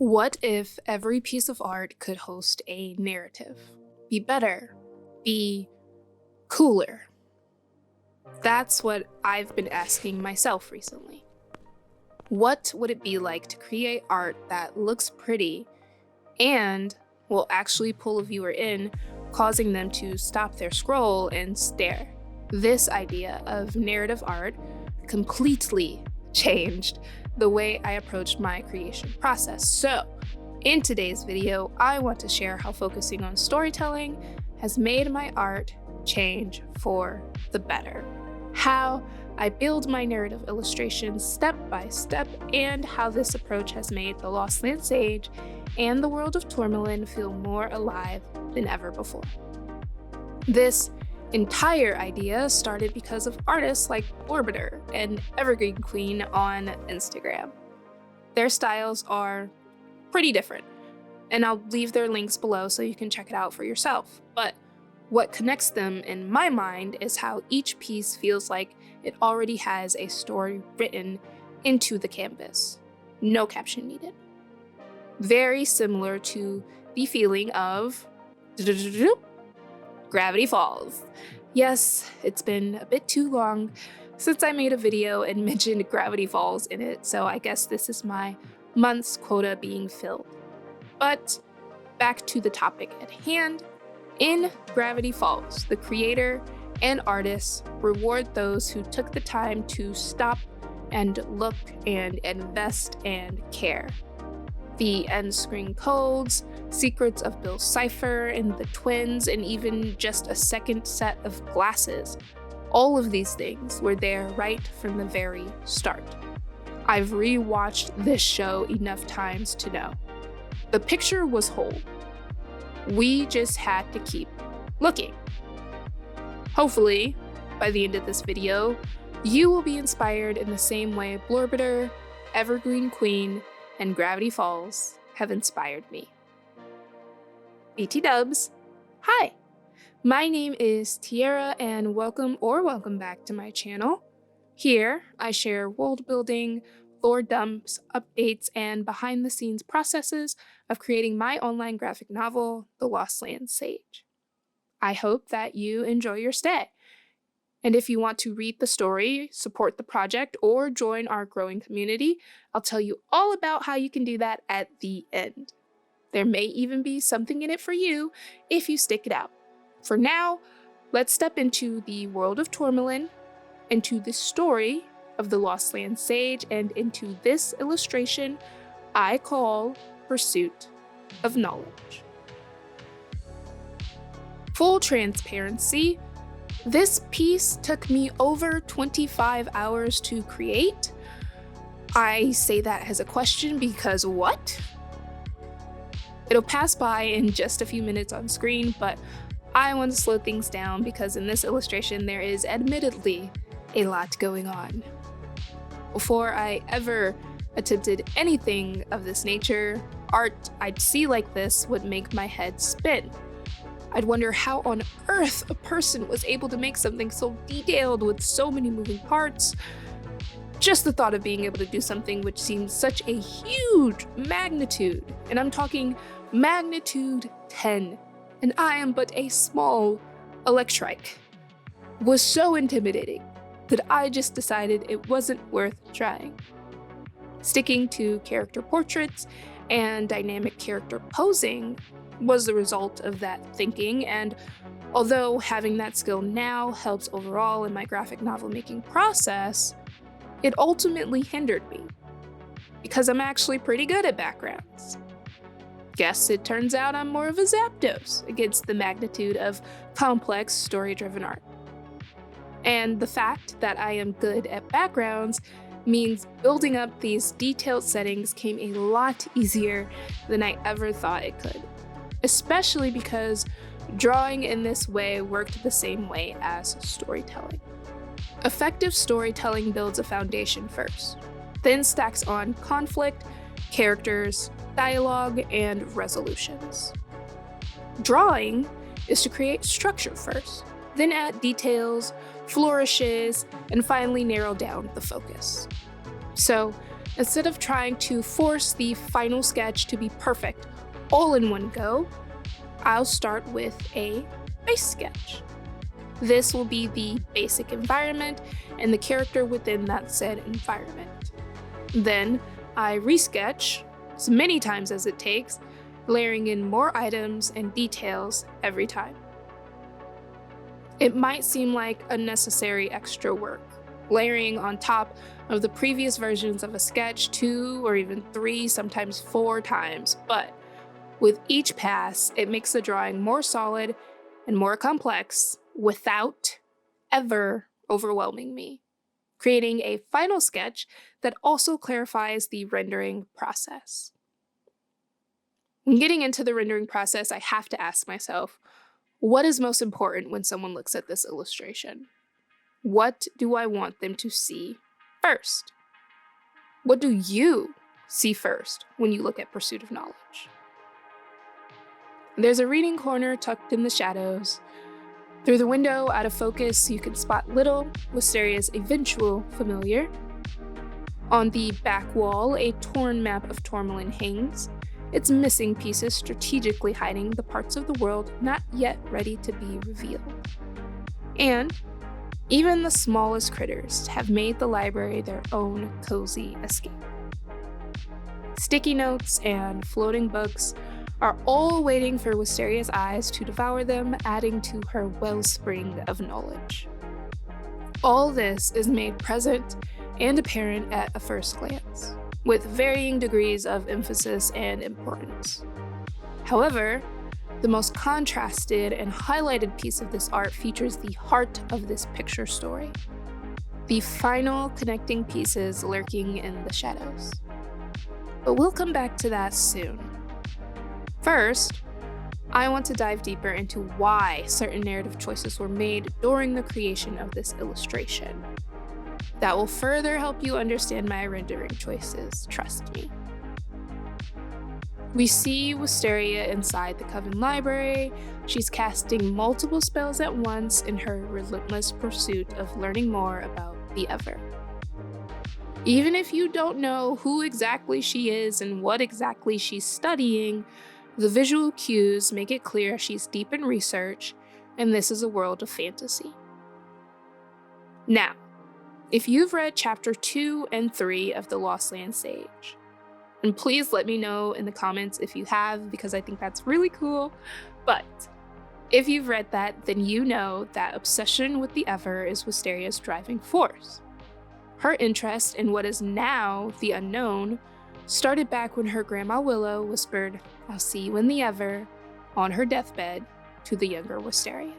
What if every piece of art could host a narrative? Be better, be cooler. That's what I've been asking myself recently. What would it be like to create art that looks pretty and will actually pull a viewer in, causing them to stop their scroll and stare? This idea of narrative art completely changed the way I approached my creation process. So, in today's video, I want to share how focusing on storytelling has made my art change for the better. How I build my narrative illustrations step by step, and how this approach has made the Lost Land Sage and the world of Tormalin feel more alive than ever before. This entire idea started because of artists like Orbiter and Evergreen Queen on Instagram. Their styles are pretty different, and I'll leave their links below so you can check it out for yourself. But what connects them in my mind is how each piece feels like it already has a story written into the canvas. No caption needed. Very similar to the feeling of Gravity Falls. Yes, it's been a bit too long since I made a video and mentioned Gravity Falls in it, so I guess this is my month's quota being filled. But back to the topic at hand. In Gravity Falls, the creator and artists reward those who took the time to stop and look and invest and care. The end screen codes, secrets of Bill's cipher and the twins, and even just a second set of glasses. All of these things were there right from the very start. I've rewatched this show enough times to know. The picture was whole. We just had to keep looking. Hopefully, by the end of this video, you will be inspired in the same way Blorbiter, Evergreen Queen, and Gravity Falls have inspired me. BT Dubs, hi! My name is Tiara, and welcome back to my channel. Here, I share world building, lore dumps, updates, and behind-the-scenes processes of creating my online graphic novel, The Lost Land Sage. I hope that you enjoy your stay. And if you want to read the story, support the project, or join our growing community, I'll tell you all about how you can do that at the end. There may even be something in it for you if you stick it out. For now, let's step into the world of Tormalin, into the story of the Lost Land Sage, and into this illustration I call Pursuit of Knowledge. Full transparency, this piece took me over 25 hours to create. I say that as a question because what? It'll pass by in just a few minutes on screen, but I want to slow things down because in this illustration there is admittedly a lot going on. Before I ever attempted anything of this nature, art I'd see like this would make my head spin. I'd wonder how on earth a person was able to make something so detailed with so many moving parts. Just the thought of being able to do something which seems such a huge magnitude, and I'm talking magnitude 10, and I am but a small electrike, was so intimidating that I just decided it wasn't worth trying. Sticking to character portraits and dynamic character posing was the result of that thinking, and although having that skill now helps overall in my graphic novel making process, it ultimately hindered me, because I'm actually pretty good at backgrounds. Guess it turns out I'm more of a Zapdos against the magnitude of complex story-driven art. And the fact that I am good at backgrounds means building up these detailed settings came a lot easier than I ever thought it could, especially because drawing in this way worked the same way as storytelling. Effective storytelling builds a foundation first, then stacks on conflict, characters, dialogue, and resolutions. Drawing is to create structure first, then add details, flourishes, and finally narrow down the focus. So Instead of trying to force the final sketch to be perfect all in one go, I'll start with a base sketch. This will be the basic environment and the character within that said environment. Then I resketch as many times as it takes, layering in more items and details every time. It might seem like unnecessary extra work, layering on top of the previous versions of a sketch 2 or even 3, sometimes 4 times, but with each pass, it makes the drawing more solid and more complex without ever overwhelming me, creating a final sketch that also clarifies the rendering process. When getting into the rendering process, I have to ask myself, what is most important when someone looks at this illustration? What do I want them to see first? What do you see first when you look at Pursuit of Knowledge? There's a reading corner tucked in the shadows. Through the window, out of focus, you can spot little Wysteria's eventual familiar. On the back wall, a torn map of Tormalin hangs, its missing pieces strategically hiding the parts of the world not yet ready to be revealed. And even the smallest critters have made the library their own cozy escape. Sticky notes and floating books are all waiting for Wysteria's eyes to devour them, adding to her wellspring of knowledge. All this is made present and apparent at a first glance, with varying degrees of emphasis and importance. However, the most contrasted and highlighted piece of this art features the heart of this picture story, the final connecting pieces lurking in the shadows. But we'll come back to that soon. First, I want to dive deeper into why certain narrative choices were made during the creation of this illustration. That will further help you understand my rendering choices, trust me. We see Wysteria inside the Coven Library. She's casting multiple spells at once in her relentless pursuit of learning more about the Ever. Even if you don't know who exactly she is and what exactly she's studying, the visual cues make it clear she's deep in research, and this is a world of fantasy. Now, if you've read Chapter 2 and 3 of The Lost Land Sage, and please let me know in the comments if you have, because I think that's really cool, but if you've read that, then you know that obsession with the Ever is Wysteria's driving force. Her interest in what is now the unknown started back when her grandma Willow whispered, "I'll see you in the Ever," on her deathbed to the younger Wysteria.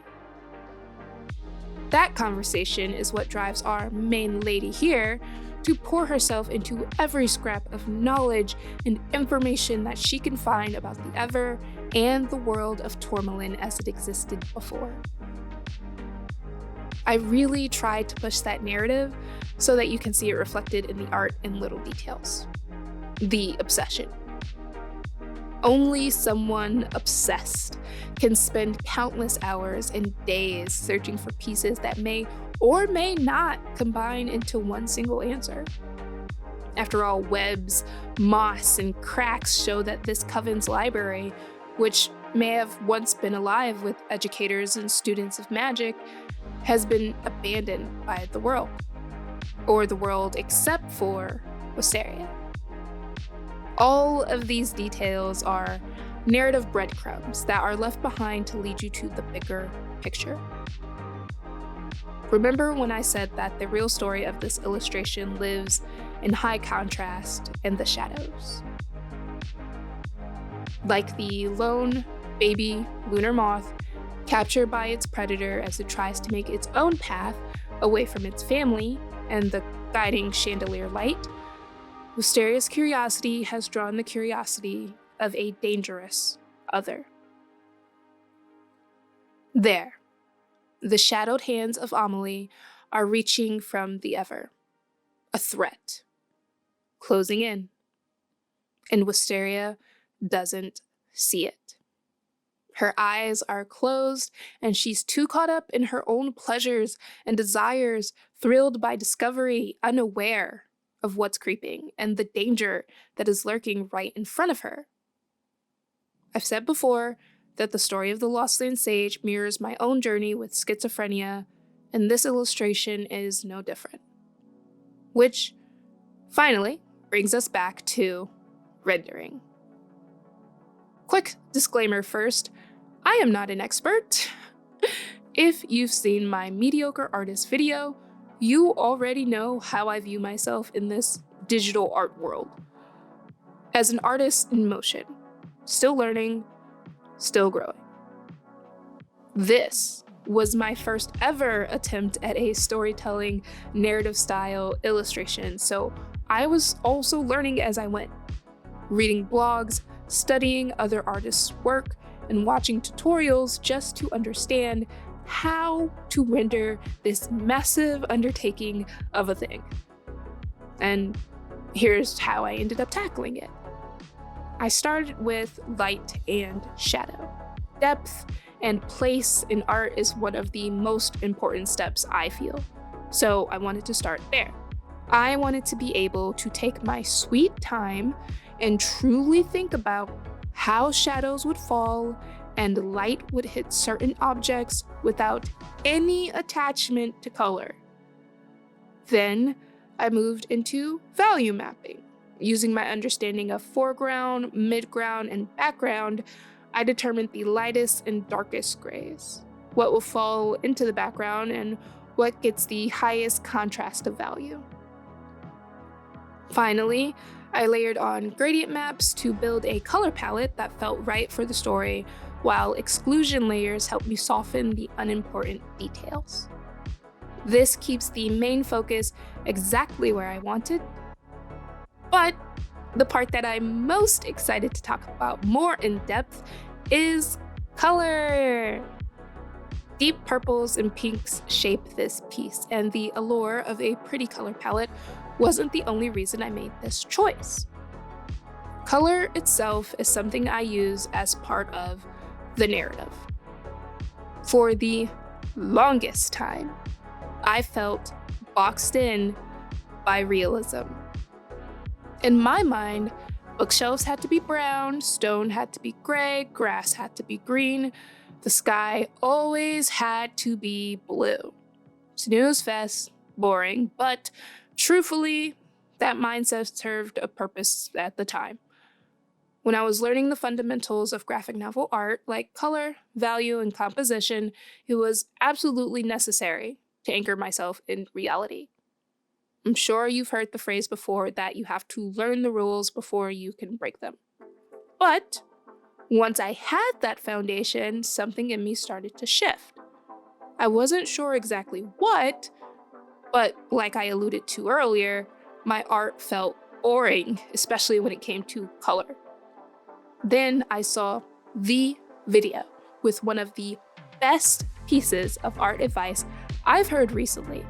That conversation is what drives our main lady here to pour herself into every scrap of knowledge and information that she can find about the Ever and the world of Tormalin as it existed before. I really tried to push that narrative so that you can see it reflected in the art in little details. The obsession. Only someone obsessed can spend countless hours and days searching for pieces that may or may not combine into one single answer. After all, webs, moss, and cracks show that this Coven's library, which may have once been alive with educators and students of magic, has been abandoned by the world. Or the world except for Wysteria. All of these details are narrative breadcrumbs that are left behind to lead you to the bigger picture. Remember when I said that the real story of this illustration lives in high contrast and the shadows? Like the lone baby lunar moth captured by its predator as it tries to make its own path away from its family and the guiding chandelier light, Wysteria's curiosity has drawn the curiosity of a dangerous other. There, the shadowed hands of Amelie are reaching from the Ever, a threat, closing in, and Wysteria doesn't see it. Her eyes are closed, and she's too caught up in her own pleasures and desires, thrilled by discovery, unaware of what's creeping and the danger that is lurking right in front of her. I've said before that the story of the Lost Land Sage mirrors my own journey with schizophrenia, and this illustration is no different. Which, finally, brings us back to rendering. Quick disclaimer first, I am not an expert. If you've seen my mediocre artist video, you already know how I view myself in this digital art world. As an artist in motion, still learning, still growing. This was my first ever attempt at a storytelling, narrative style illustration, so I was also learning as I went, reading blogs, studying other artists' work, and watching tutorials just to understand how to render this massive undertaking of a thing. And here's how I ended up tackling it. I started with light and shadow. Depth and place in art is one of the most important steps, I feel. So I wanted to start there. I wanted to be able to take my sweet time and truly think about how shadows would fall and light would hit certain objects without any attachment to color. Then I moved into value mapping. Using my understanding of foreground, midground, and background, I determined the lightest and darkest grays, what will fall into the background, and what gets the highest contrast of value. Finally, I layered on gradient maps to build a color palette that felt right for the story, while exclusion layers helped me soften the unimportant details. This keeps the main focus exactly where I wanted, but the part that I'm most excited to talk about more in depth is color. Deep purples and pinks shape this piece, and the allure of a pretty color palette wasn't the only reason I made this choice. Color itself is something I use as part of the narrative. For the longest time, I felt boxed in by realism. In my mind, bookshelves had to be brown, stone had to be gray, grass had to be green, the sky always had to be blue. Snooze fest, boring, but truthfully, that mindset served a purpose at the time. When I was learning the fundamentals of graphic novel art, like color, value, and composition, it was absolutely necessary to anchor myself in reality. I'm sure you've heard the phrase before that you have to learn the rules before you can break them. But once I had that foundation, something in me started to shift. I wasn't sure exactly what, but like I alluded to earlier, my art felt boring, especially when it came to color. Then I saw the video with one of the best pieces of art advice I've heard recently.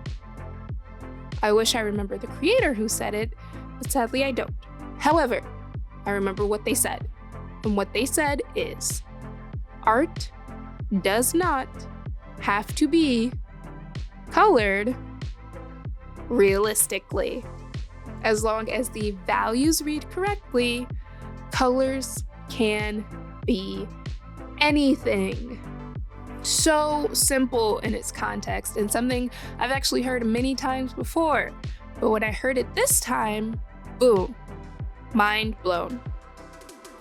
I wish I remember the creator who said it, but sadly I don't. However, I remember what they said. And what they said is, art does not have to be colored realistically. As long as the values read correctly, colors can be anything. So simple in its context, and something I've actually heard many times before. But when I heard it this time, boom, mind blown.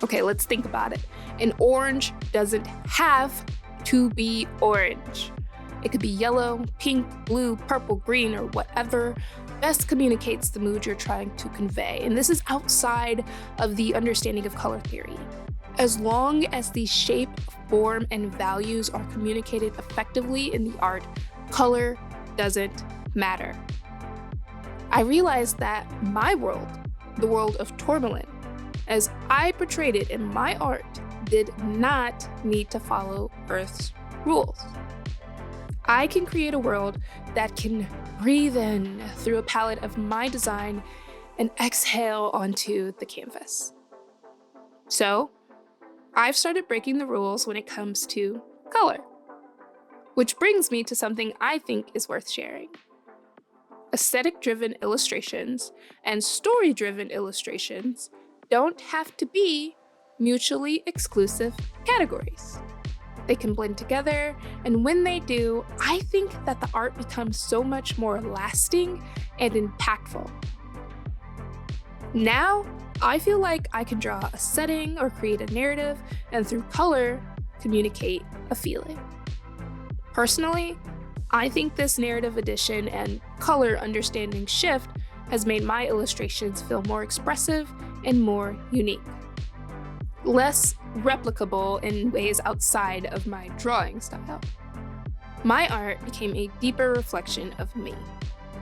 Okay, let's think about it. An orange doesn't have to be orange. It could be yellow, pink, blue, purple, green, or whatever best communicates the mood you're trying to convey. And this is outside of the understanding of color theory. As long as the shape, form, and values are communicated effectively in the art, color doesn't matter. I realized that my world, the world of Tormalin, as I portrayed it in my art, did not need to follow Earth's rules. I can create a world that can breathe in through a palette of my design and exhale onto the canvas. So, I've started breaking the rules when it comes to color. Which brings me to something I think is worth sharing. Aesthetic-driven illustrations and story-driven illustrations don't have to be mutually exclusive categories. They can blend together, and when they do, I think that the art becomes so much more lasting and impactful. Now, I feel like I can draw a setting or create a narrative, and through color, communicate a feeling. Personally, I think this narrative addition and color understanding shift has made my illustrations feel more expressive and more unique. Less replicable in ways outside of my drawing style. My art became a deeper reflection of me.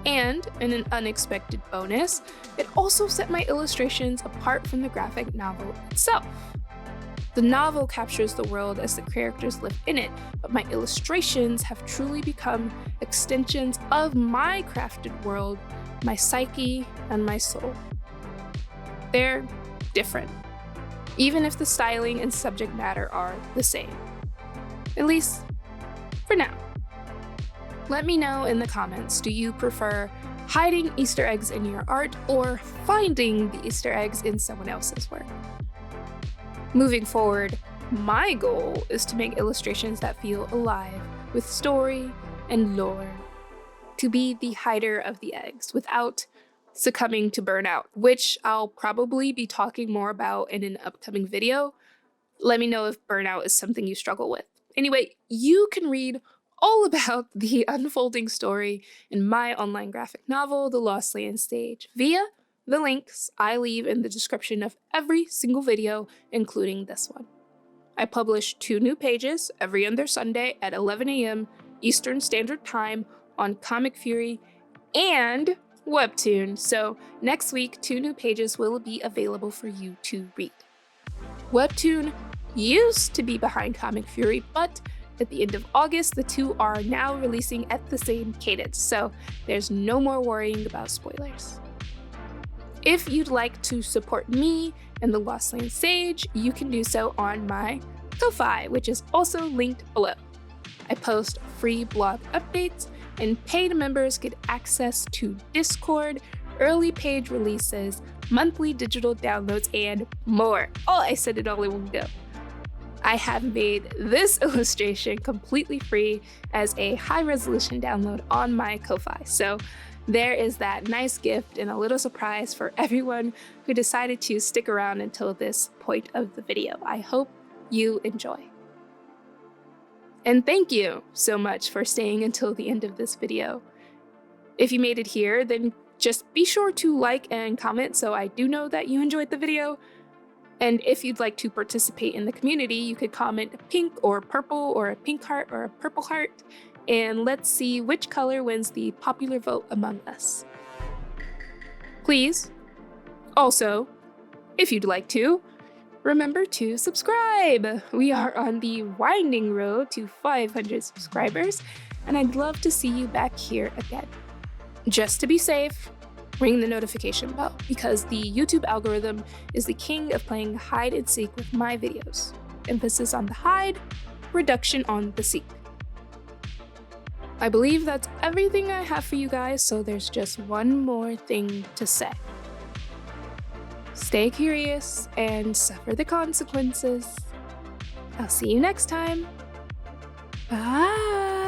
And, in an unexpected bonus, it also set my illustrations apart from the graphic novel itself. The novel captures the world as the characters live in it, but my illustrations have truly become extensions of my crafted world, my psyche, and my soul. They're different, even if the styling and subject matter are the same. At least, for now. Let me know in the comments, do you prefer hiding Easter eggs in your art or finding the Easter eggs in someone else's work? Moving forward, my goal is to make illustrations that feel alive with story and lore. To be the hider of the eggs without succumbing to burnout, which I'll probably be talking more about in an upcoming video. Let me know if burnout is something you struggle with. Anyway, you can read all about the unfolding story in my online graphic novel, The Lost Land Stage, via the links I leave in the description of every single video, including this one. I publish 2 new pages every other Sunday at 11 a.m. Eastern Standard Time on Comic Fury and Webtoon, so next week 2 new pages will be available for you to read. Webtoon used to be behind Comic Fury, but at the end of August, the 2 are now releasing at the same cadence, so there's no more worrying about spoilers. If you'd like to support me and the Lost Land Sage, you can do so on my Ko-Fi, which is also linked below. I post free blog updates, and paid members get access to Discord, early page releases, monthly digital downloads, and more. Oh, I said it all in one go. I have made this illustration completely free as a high-resolution download on my Ko-Fi, so there is that nice gift and a little surprise for everyone who decided to stick around until this point of the video. I hope you enjoy. And thank you so much for staying until the end of this video. If you made it here, then just be sure to like and comment so I do know that you enjoyed the video. And if you'd like to participate in the community, you could comment pink or purple or a pink heart or a purple heart, and let's see which color wins the popular vote among us. Please, also, if you'd like to, remember to subscribe! We are on the winding road to 500 subscribers, and I'd love to see you back here again. Just to be safe, ring the notification bell, because the YouTube algorithm is the king of playing hide and seek with my videos. Emphasis on the hide, reduction on the seek. I believe that's everything I have for you guys, so there's just one more thing to say. Stay curious and suffer the consequences. I'll see you next time. Bye!